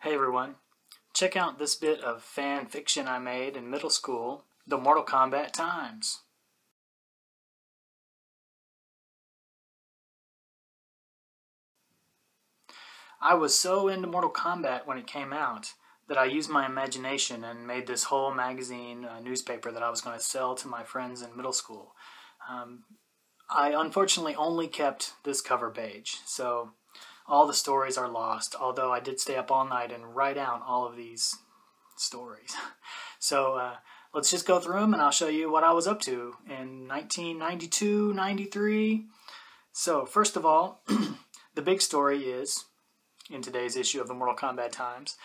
Hey everyone, check out this bit of fan fiction I made in middle school, the Mortal Kombat times. I was so into Mortal Kombat when it came out that I used my imagination and made this whole magazine newspaper that I was going to sell to my friends in middle school. I unfortunately only kept this cover page, so all the stories are lost, although I did stay up all night and write out all of these stories. So let's just go through them and I'll show you what I was up to in 1992, 93. So first of all, the big story is, in today's issue of the Mortal Kombat Times,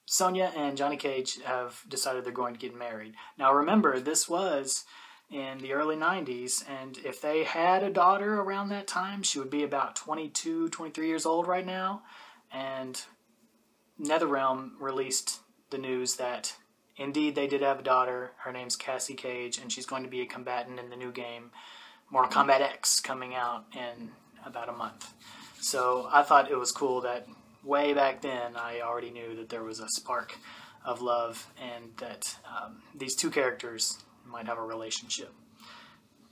Sonya and Johnny Cage have decided they're going to get married. Now remember, this was in the early 90s, and if they had a daughter around that time, she would be about 22, 23 years old right now. And NetherRealm released the news that indeed they did have a daughter. Her name's Cassie Cage, and she's going to be a combatant in the new game Mortal Kombat X, coming out in about a month. So I thought it was cool that way back then I already knew that there was a spark of love and that these two characters might have a relationship.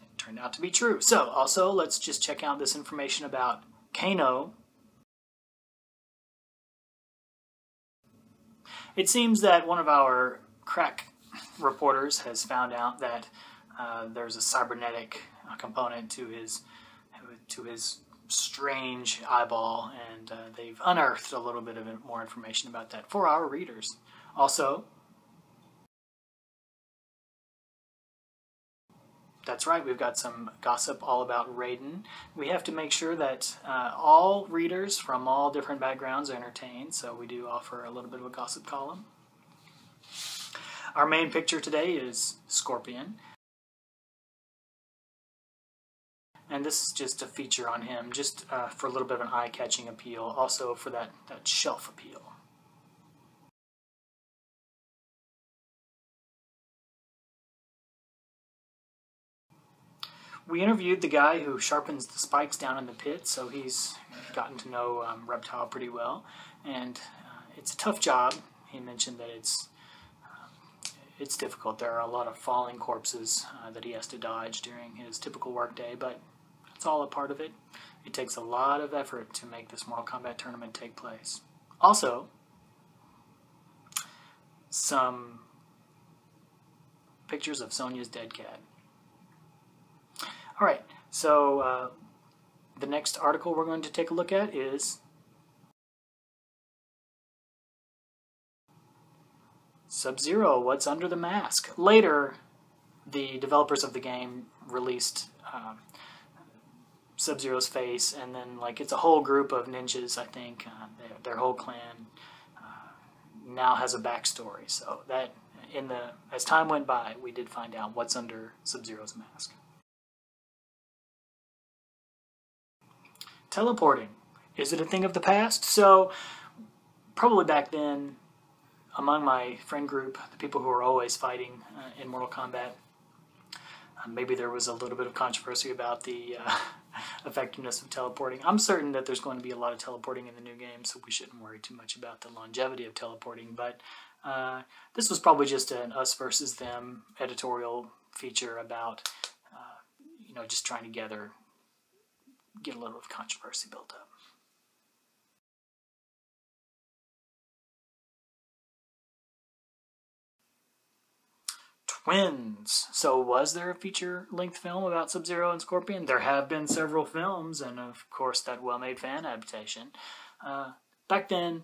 It turned out to be true. So also, let's just check out this information about Kano. It seems that one of our crack reporters has found out that there's a cybernetic component to his strange eyeball, and they've unearthed a little bit of more information about that for our readers. Also, that's right, we've got some gossip all about Raiden. We have to make sure that all readers from all different backgrounds are entertained, so we do offer a little bit of a gossip column. Our main picture today is Scorpion. And this is just a feature on him, just for a little bit of an eye-catching appeal, also for that shelf appeal. We interviewed the guy who sharpens the spikes down in the pit, so he's gotten to know Reptile pretty well. And it's a tough job. He mentioned that it's difficult. There are a lot of falling corpses that he has to dodge during his typical workday, but it's all a part of it. It takes a lot of effort to make this Mortal Kombat tournament take place. Also, some pictures of Sonya's dead cat. Alright, so the next article we're going to take a look at is Sub-Zero, What's Under the Mask? Later, the developers of the game released Sub-Zero's face, and then it's a whole group of ninjas, I think. Their whole clan now has a backstory, so that as time went by, we did find out what's under Sub-Zero's mask. Teleporting. Is it a thing of the past? So, probably back then, among my friend group, the people who were always fighting in Mortal Kombat, maybe there was a little bit of controversy about the effectiveness of teleporting. I'm certain that there's going to be a lot of teleporting in the new game, so we shouldn't worry too much about the longevity of teleporting. But this was probably just an us versus them editorial feature about, just trying to get a little of controversy built up. Twins. So was there a feature-length film about Sub-Zero and Scorpion? There have been several films, and of course that well-made fan adaptation. Back then,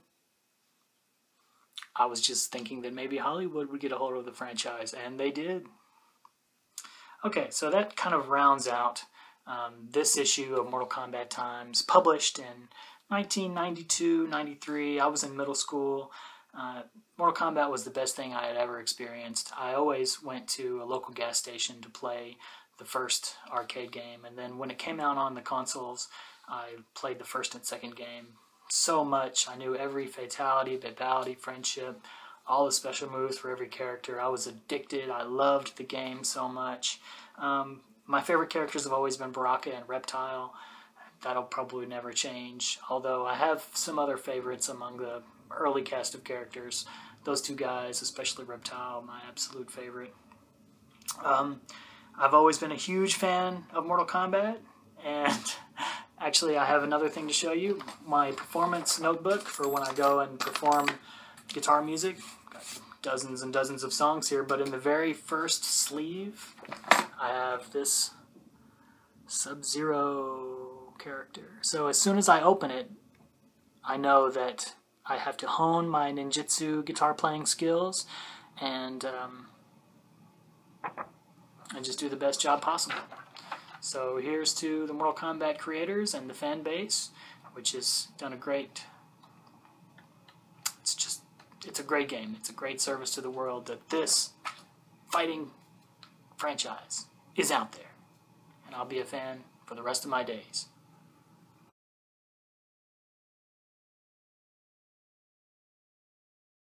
I was just thinking that maybe Hollywood would get a hold of the franchise, and they did. Okay, so that kind of rounds out this issue of Mortal Kombat Times, published in 1992, 93. I was in middle school. Mortal Kombat was the best thing I had ever experienced. I always went to a local gas station to play the first arcade game, and then when it came out on the consoles, I played the first and second game so much. I knew every fatality, friendship, all the special moves for every character. I was addicted. I loved the game so much. My favorite characters have always been Baraka and Reptile. That'll probably never change, although I have some other favorites among the early cast of characters. Those two guys, especially Reptile, my absolute favorite. I've always been a huge fan of Mortal Kombat, and actually I have another thing to show you. My performance notebook for when I go and perform guitar music. Got dozens and dozens of songs here, but in the very first sleeve, I have this Sub-Zero character. So as soon as I open it, I know that I have to hone my ninjutsu guitar playing skills and just do the best job possible. So here's to the Mortal Kombat creators and the fan base, which has done a great... It's a great game. It's a great service to the world that this fighting franchise is out there. And I'll be a fan for the rest of my days.